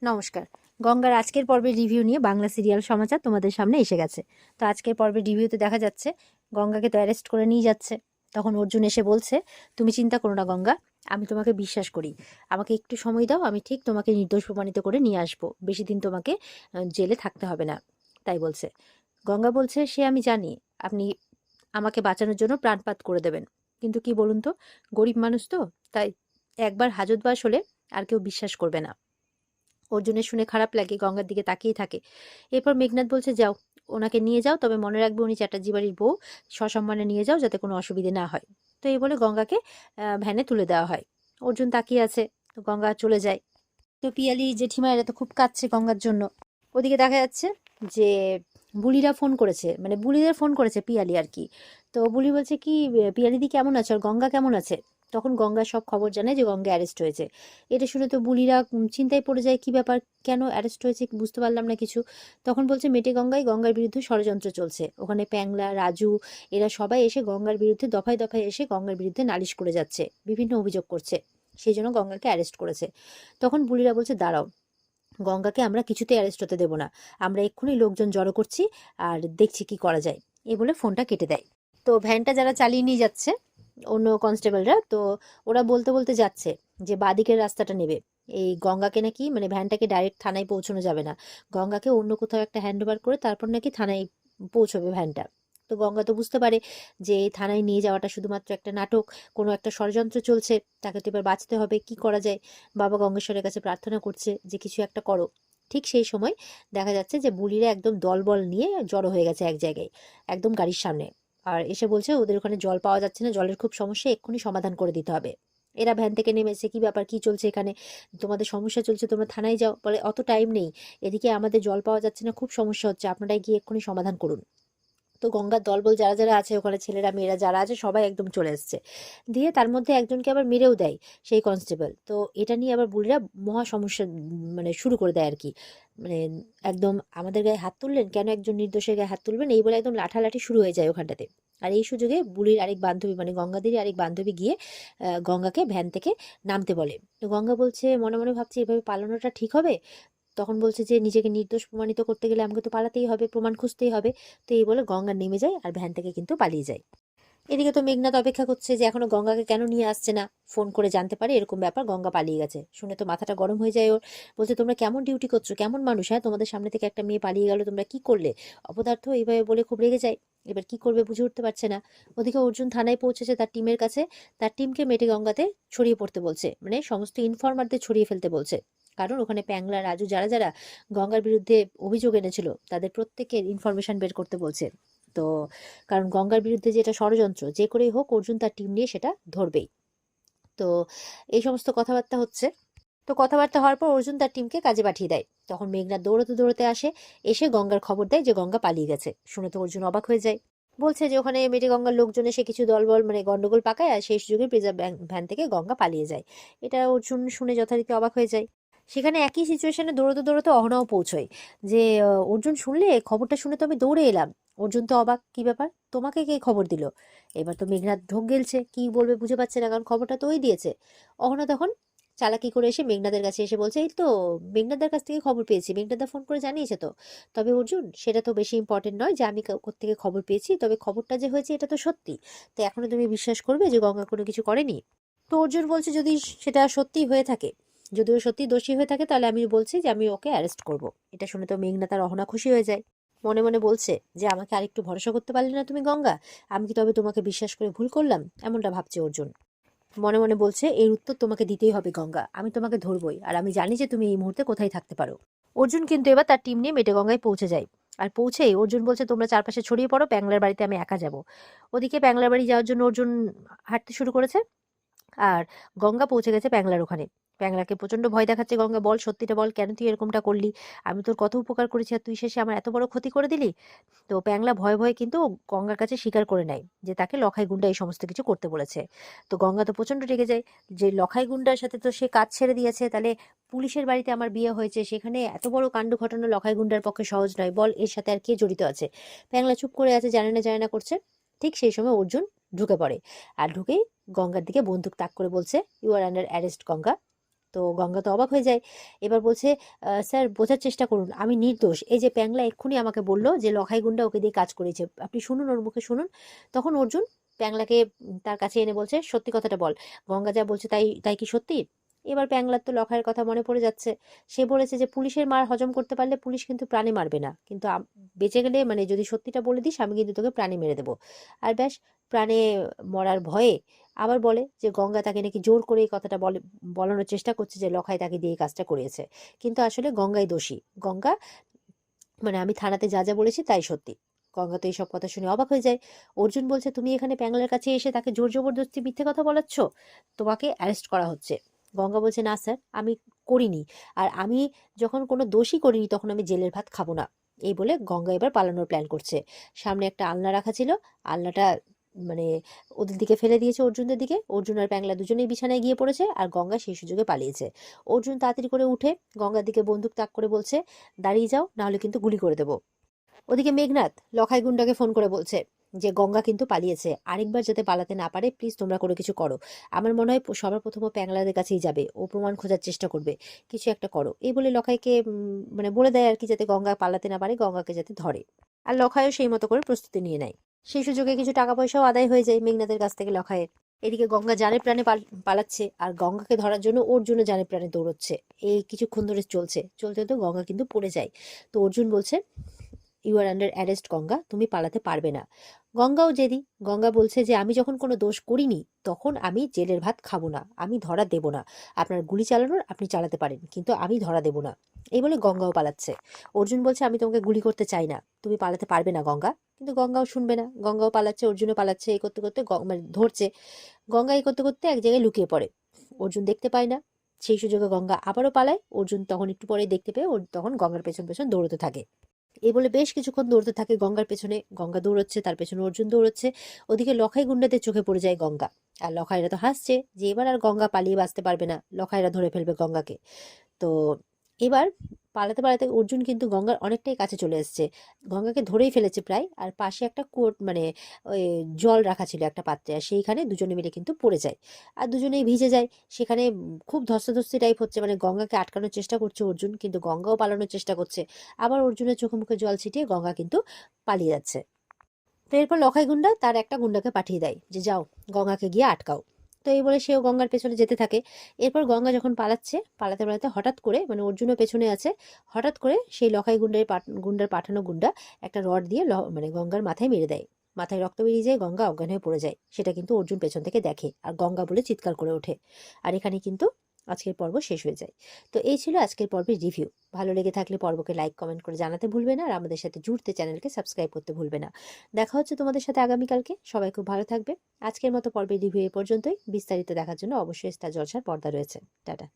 নমস্কার। গঙ্গার আজকের পর্বের রিভিউ নিয়ে বাংলা সিরিয়াল সমাচার তোমাদের সামনে এসে গেছে। তো আজকের পর্বের রিভিউতে দেখা যাচ্ছে গঙ্গাকে তো অ্যারেস্ট করে নিয়ে যাচ্ছে। তখন অর্জুন এসে বলছে, তুমি চিন্তা করো না গঙ্গা, আমি তোমাকে বিশ্বাস করি। আমাকে একটু সময় দাও, আমি ঠিক তোমাকে নির্দোষ প্রমাণিত করে নিয়ে আসবো। বেশি দিন তোমাকে জেলে থাকতে হবে না। তাই বলছে। গঙ্গা বলছে, সে আমি জানি, আপনি আমাকে বাঁচানোর জন্য প্রাণপাত করে দেবেন। কিন্তু কি বলুন তো, গরিব মানুষ তো, তাই একবার হাজতবাস হলে আর কেউ বিশ্বাস করবে না। অর্জুনের শুনে খারাপ লাগে, গঙ্গার দিকে তাকিয়ে থাকে। এরপর মেঘনাদ বলছে, যাও, ওনাকে নিয়ে যাও, তবে মনে রাখবে উনি চ্যাটার্জি বাড়ির বউ, সসম্মানে নিয়ে যাও যাতে কোনো অসুবিধে না হয়। তো এই বলে গঙ্গাকে ভ্যানে তুলে দেওয়া হয়। অর্জুন তাকিয়ে আছে, তো গঙ্গা চলে যায়। তো পিয়ালি জেঠিমা এরা তো খুব কাঁদছে গঙ্গার জন্য। ওদিকে দেখা যাচ্ছে যে বুলিরা ফোন করেছে, মানে বুলিদের ফোন করেছে পিয়ালি আর কি। তো বুলি বলছে কি, পিয়ালিদি কেমন আছে আর গঙ্গা কেমন আছে? তখন গঙ্গা সব খবর জানে যে গঙ্গা অ্যারেস্ট হয়েছে। এটা শুনে তো বুলিরা চিন্তায় পড়ে যায়, কি ব্যাপার, কেন অ্যারেস্ট হয়েছে বুঝতে পারলাম না কিছু। তখন বলছে মেটে গঙ্গায় গঙ্গার বিরুদ্ধে ষড়যন্ত্র চলছে, ওখানে প্যাংলা রাজু এরা সবাই এসে গঙ্গার বিরুদ্ধে দফায় দফায় এসে গঙ্গার বিরুদ্ধে নালিশ করে যাচ্ছে, বিভিন্ন অভিযোগ করছে, সেই জন্য গঙ্গাকে অ্যারেস্ট করেছে। তখন বুলিরা বলছে, দাঁড়াও, গঙ্গাকে আমরা কিছুতেই অ্যারেস্ট হতে দেবো না, আমরা এক্ষুনি লোকজন জড়ো করছি আর দেখছি কি করা যায়। এই বলে ফোনটা কেটে দেয়। তো ভ্যানটা যারা চালিয়ে নিয়ে যাচ্ছে, অন্য কনস্টেবলরা, তো ওরা বলতে বলতে যাচ্ছে যে বাদিকের রাস্তাটা নেবে। এই গঙ্গাকে নাকি, মানে ভ্যানটাকে ডাইরেক্ট থানায় পৌঁছানো যাবে না, গঙ্গাকে অন্য কোথাও একটা হ্যান্ড ওভার করে তারপর নাকি থানায় পৌঁছবে ভ্যানটা। তো গঙ্গা তো বুঝতে পারে যে এই থানায় নিয়ে যাওয়াটা শুধুমাত্র একটা নাটক, কোনো একটা ষড়যন্ত্র চলছে, তাকে তো এবার বাঁচতে হবে, কি করা যায়। বাবা গঙ্গেশ্বরের কাছে প্রার্থনা করছে যে কিছু একটা করো। ঠিক সেই সময় দেখা যাচ্ছে যে বুলিরা একদম দলবল নিয়ে জড়ো হয়ে গেছে এক জায়গায়, একদম গাড়ির সামনে। আর এসে বলছে ওদের ওখানে জল পাওয়া যাচ্ছে না, জলের খুব সমস্যা, এক্ষুনি সমাধান করে দিতে হবে। এরা ভ্যান থেকে নেমেছে, কি ব্যাপার, কি চলছে এখানে, তোমাদের সমস্যা চলছে, তোমরা থানায় যাও। বলে অত টাইম নেই, এদিকে আমাদের জল পাওয়া যাচ্ছে না, খুব সমস্যা হচ্ছে, আপনারাই গিয়ে এক্ষুনি সমাধান করুন। তো গঙ্গার দলবল যারা যারা আছে ওখানে, ছেলেরা মেয়েরা যারা আছে সবাই একদম চলে এসছে। দিয়ে তার মধ্যে একজনকে আবার মেরেও দেয় সেই কনস্টেবল। তো এটা নিয়ে আবার বুড়িরা মহা সমস্যা মানে শুরু করে দেয় আর কি। মানে একদম আমাদের গায়ে হাত তুললেন কেন, একজন নির্দোষের গায়ে হাত তুলবেন, এই বলে একদম লাঠালাঠি শুরু হয়ে যায় ওখানটাতে। আর এই সুযোগে বুলির আরেক বান্ধবী, মানে গঙ্গাদেরই আরেক বান্ধবী গিয়ে গঙ্গাকে ভ্যান থেকে নামতে বলে। তো গঙ্গা বলছে, মনে মনে ভাবছে এভাবে পালানোটা ঠিক হবে। তখন বলছে যে নিজেকে নির্দোষ প্রমাণিত করতে গেলে আমাকে তো পালাতেই হবে, প্রমাণ খুঁজতেই হবে। তো এই বলে গঙ্গা নেমে যায় আর ভ্যান থেকে কিন্তু পালিয়ে যায়। এদিকে তো মেঘনাথ অপেক্ষা করছে যে এখনো গঙ্গাকে কেন নিয়ে আসছে না। ফোন করে জানতে পারে এরকম ব্যাপার, গঙ্গা পালিয়ে গেছে। শুনে তো মাথাটা গরম হয়ে যায় ওর। বলছে, তোমরা কেমন ডিউটি করছো, কেমন মানুষ, হ্যাঁ, তোমাদের সামনে থেকে একটা মেয়ে পালিয়ে গেল, তোমরা কি করলে? অপদার্থ, এইভাবে বলে খুব রেগে যায়। এবার কি করবে বুঝে উঠতে পারছে না। ওদিকে অর্জুন থানায় পৌঁছেছে তার টিমের কাছে। তার টিমকে মেটে গঙ্গাতে ছড়িয়ে পড়তে বলছে, মানে সমস্ত ইনফরমারদের ছড়িয়ে ফেলতে বলছে। কারণ ওখানে প্যাংলা রাজু যারা যারা গঙ্গার বিরুদ্ধে অভিযোগ এনেছিল তাদের প্রত্যেকের ইনফরমেশন বের করতে বলছে। তো কারণ গঙ্গার বিরুদ্ধে যেটা ষড়যন্ত্র, যে করেই হোক অর্জুন তার টিম নিয়ে সেটা ধরবেই। তো এই সমস্ত কথাবার্তা হচ্ছে। তো কথাবার্তা হওয়ার পর অর্জুন তার টিমকে কাজে পাঠিয়ে দেয়। তখন মেঘনাথ দৌড়াতে দৌড়াতে আসে, এসে গঙ্গার খবর দেয় যে গঙ্গা পালিয়ে গেছে। শুনে তো অর্জুন অবাক হয়ে যায়। বলছে যে ওখানে মেটে গঙ্গার লোকজন এসে কিছু দলবল মানে গন্ডগোল পাকায়, আর সেই সুযোগে প্রিজার্ভ ভ্যান থেকে গঙ্গা পালিয়ে যায়। এটা অর্জুন শুনে যথারীতি অবাক হয়ে যায়। সেখানে একই সিচুয়েশনে দৌড়াতে দৌড়াতে অহনাও পৌঁছয়। যে অর্জুন শুনলে, খবরটা শুনে তো আমি দৌড়ে এলাম। অর্জুন তো অবাক, কি ব্যাপার, তোমাকে কে খবর দিল? এবার তো মেঘনাথ ঢোক গেলছে, কি বলবে বুঝে পাচ্ছে না, কারণ খবরটা তো ওই দিয়েছে। অহনা তখন চালাকি করে এসে মেঘনাদের কাছে এসে বলছে, এই তো মেঘনাদের কাছ থেকে খবর পেয়েছি, মেঘনাদা ফোন করে জানিয়েছে তো। তবে অর্জুন, সেটা তো বেশি ইম্পর্টেন্ট নয় যে আমি কোত্থেকে খবর পেয়েছি, তবে খবরটা যে হয়েছে এটা তো সত্যি। তো এখনো তুমি বিশ্বাস করবে যে গঙ্গা কোনো কিছু করেনি? তো অর্জুন বলছে, যদি সেটা সত্যি হয়ে থাকে, যদি ও সত্যি দোষী হয়ে থাকে, তাহলে আমি বলছি যে আমি ওকে অ্যারেস্ট করব। এটা শুনে তো মেঘনাথ আর অহনা খুশি হয়ে যায়। মনে মনে বলছে যে আমাকে আরেকটু ভরসা করতে পারলে না তুমি গঙ্গা, আমি কি তবে তোমাকে বিশ্বাস করে ভুল করলাম? এমনটা ভাবছে অর্জুন। মনে মনে বলছে, এর উত্তর তোমাকে দিতেই হবে গঙ্গা, আমি তোমাকে ধরবই, আর আমি জানি যে তুমি এই মুহূর্তে কোথায় থাকতে পারো। অর্জুন কিন্তু এবার তার টিম নিয়ে মেটেগঙ্গায় পৌঁছে যায়। আর পৌঁছেই অর্জুন বলছে, তোমরা চারপাশে ছড়িয়ে পড়ো, প্যাংলার বাড়িতে আমি একা যাব। ওদিকে প্যাংলার বাড়ি যাওয়ার জন্য অর্জুন হাঁটতে শুরু করেছে। আর গঙ্গা পৌঁছে গেছে প্যাংলার ওখানে। প্যাংলাকে প্রচন্ড ভয় দেখাচ্ছে গঙ্গা, বল সত্যিটা বল, কেন তুই এরকমটা করলি? আমি তোর কত উপকার করেছি আর তুই শেষে আমার এত বড় ক্ষতি করে দিলি। তো প্যাংলা ভয়ে ভয়ে কিন্তু গঙ্গার কাছে স্বীকার করে নেয় যে তাকে লখাই গুন্ডা এই সমস্ত কিছু করতে বলেছে। তো গঙ্গা তো প্রচন্ড রেগে যায় যে লখাই গুন্ডার সাথে তো সে কাজ ছেড়ে দিয়েছে, তাহলে পুলিশের বাড়িতে আমার বিয়ে হয়েছে, সেখানে এত বড় কাণ্ড ঘটানো লখাই গুন্ডার পক্ষে সহজ নয়, বল এর সাথে আর কে জড়িত আছে? প্যাংলা চুপ করে আছে, জানে না করছে। ঠিক সেই সময় অর্জুন ঢুকে পড়ে। আর ঢুকেই গঙ্গার দিকে বন্দুক তাক করে বলছে, you are under arrest Ganga. তো তো গঙ্গা তো অবাক হয়ে যায়। এবার বলছে, স্যার বোঝার চেষ্টা করুন, আমি নির্দোষ। এই যে প্যাংলা এক্ষুনি আমাকে বললো যে লখাই গুন্ডা ওকে দিয়ে কাজ করেছে, আপনি শুনুন, ওর মুখে শুনুন। তখন অর্জুন প্যাংলাকে তার কাছে এনে বলছে, সত্যি কথাটা বল, গঙ্গা যা বলছে তাই তাই কি সত্যি? এবার প্যাংলার তো লখাইয়ের কথা মনে পড়ে যাচ্ছে। সে বলেছে যে পুলিশের মার হজম করতে পারলে পুলিশ কিন্তু প্রাণে মারবে না, কিন্তু বেঁচে গেলে মানে যদি সত্যিটা বলে দিস আমি কিন্তু তোকে প্রাণে মেরে দেবো। আর ব্যাস, প্রাণে মরার ভয়ে আবার বলে যে গঙ্গা তাকে নাকি জোর করে এই কথাটা বলানোর চেষ্টা করছে যে লখাই তাকে দিয়ে এই কাজটা করিয়েছে, কিন্তু আসলে গঙ্গাই দোষী। গঙ্গা মানে আমি থানাতে যা যা বলেছি তাই সত্যি। গঙ্গা তো এইসব কথা শুনে অবাক হয়ে যায়। অর্জুন বলছে, তুমি এখানে প্যাংলার কাছে এসে তাকে জোর জবরদস্তি মিথ্যে কথা বলাচ্ছ, তোমাকে অ্যারেস্ট করা হচ্ছে। গঙ্গা বলছে, না স্যার, আমি করিনি, আর আমি যখন কোনো দোষই করিনি তখন আমি জেলের ভাত খাবো না। এই বলে গঙ্গা এবার পালানোর প্ল্যান করছে। সামনে একটা আলনা রাখা ছিল, আলনাটা মানে ওদের দিকে ফেলে দিয়েছে, অর্জুনদের দিকে। অর্জুন আর প্যাংলা দুজনেই বিছানায় গিয়ে পড়েছে, আর গঙ্গা সেই সুযোগে পালিয়েছে। অর্জুন তাড়াতাড়ি করে উঠে গঙ্গার দিকে বন্দুক তাক করে বলছে, দাঁড়িয়ে যাও, নাহলে কিন্তু গুলি করে দেবো। ওদিকে মেঘনাথ লখাই গুন্ডাকে ফোন করে বলছে যে গঙ্গা কিন্তু পালিয়েছে, আরেকবার যাতে পালাতে না পারে, প্লিজ তোমরা কোনো কিছু করো। আমার মনে হয় সবার প্রথম ও প্যাংলাদের কাছেই যাবে, ও প্রমাণ খোঁজার চেষ্টা করবে, কিছু একটা করো। এই বলে লখাইকে মানে বলে দেয় আর কি, যাতে গঙ্গা পালাতে না পারে, গঙ্গাকে যাতে ধরে। আর লখাইও সেই মতো করে প্রস্তুতি নিয়ে নেয়। সেই সুযোগে কিছু টাকা পয়সাও আদায় হয়ে যায় মেঘনাথের কাছ থেকে লখাইয়ের। এদিকে গঙ্গা জানে প্রাণে পালাচ্ছে, আর গঙ্গাকে ধরার জন্য অর্জুনও জানে প্রাণে দৌড়চ্ছে। এই কিছুক্ষণ ধরে চলতে চলতে গঙ্গা কিন্তু পড়ে যায়। তো অর্জুন বলছে, you are under arrest Ganga, তুমি পালাতে পারবে না। গঙ্গাও জেদি। গঙ্গা বলছে যে আমি যখন কোনো দোষ করিনি তখন আমি জেলের ভাত খাবো না, আমি ধরা দেব না। আপনার গুলি চালানোর আপনি চালাতে পারেন, কিন্তু আমি ধরা দেব না। এই বলে গঙ্গাও পালাচ্ছে। অর্জুন বলছে, আমি তোমাকে গুলি করতে চাই না, তুমি পালাতে পারবে না গঙ্গা। কিন্তু গঙ্গাও শুনবে না, গঙ্গাও পালাচ্ছে, অর্জুনও পালাচ্ছে। এই করতে করতে মানে ধরছে। গঙ্গা এই করতে করতে এক জায়গায় লুকিয়ে পড়ে, অর্জুন দেখতে পায় না। সেই সুযোগে গঙ্গা আবারও পালায়। অর্জুন তখন একটু পরে দেখতে পেয়ে তখন গঙ্গার পেছন পেছন দৌড়তে থাকে। এই বলে বেশ কিছুক্ষণ দৌড়তে থাকে গঙ্গার পেছনে। গঙ্গা দৌড়চ্ছে, তার পেছনে অর্জুন দৌড়চ্ছে। ওদিকে লখাই গুন্ডাদের চোখে পড়ে যায় গঙ্গা। আর লখাইরা তো হাসছে যে এবার আর গঙ্গা পালিয়ে বাঁচতে পারবে না, লখাইরা ধরে ফেলবে গঙ্গাকে। তো এবার পালাতে পালাতে অর্জুন কিন্তু গঙ্গার অনেকটাই কাছে চলে এসেছে, গঙ্গাকে ধরেই ফেলেছে প্রায়। আর পাশে একটা কোট মানে ওই জল রাখা ছিল একটা পাত্রে, আর সেইখানে দুজনে মিলে কিন্তু পড়ে যায়, আর দুজনেই ভিজে যায়। সেখানে খুব ধস্তাধস্তি টাইপ হচ্ছে, মানে গঙ্গাকে আটকানোর চেষ্টা করছে অর্জুন, কিন্তু গঙ্গাও পালানোর চেষ্টা করছে। আবার অর্জুনের চোখে মুখে জল ছিটিয়ে গঙ্গা কিন্তু পালিয়ে যাচ্ছে। তো এরপর লখাই গুন্ডা তার একটা গুন্ডাকে পাঠিয়ে দেয় যে যাও, গঙ্গাকে গিয়ে আটকাও। তো এই বলে সেও গঙ্গার পেছনে যেতে থাকে। এরপর গঙ্গা যখন পালাচ্ছে, পালাতে পালাতে হঠাৎ করে, মানে অর্জুনও পেছনে আছে, হঠাৎ করে সেই লখাই গুন্ডার পাঠানো গুন্ডা একটা রড দিয়ে মানে গঙ্গার মাথায় মেরে দেয়। মাথায় রক্ত বেরিয়ে যায়, গঙ্গা অজ্ঞান হয়ে পড়ে যায়। সেটা কিন্তু অর্জুন পেছন থেকে দেখে, আর গঙ্গা বলে চিৎকার করে ওঠে। আর এখানে কিন্তু আজকের পর্ব শেষ হয়ে যায়। তো এই ছিল আজকের পর্বের রিভিউ। ভালো লেগে থাকলে পর্বকে লাইক কমেন্ট করে জানাতে ভুলবে না, আর আমাদের সাথে জুড়তে চ্যানেলকে সাবস্ক্রাইব করতে ভুলবে না। দেখা হচ্ছে তোমাদের সাথে আগামীকালকে। সবাই খুব ভালো থাকবে। আজকের মতো পর্বের রিভিউ এই পর্যন্তই। বিস্তারিত দেখার জন্য অবশ্যই স্টার জলসার পর্দা রয়েছে। টাটা।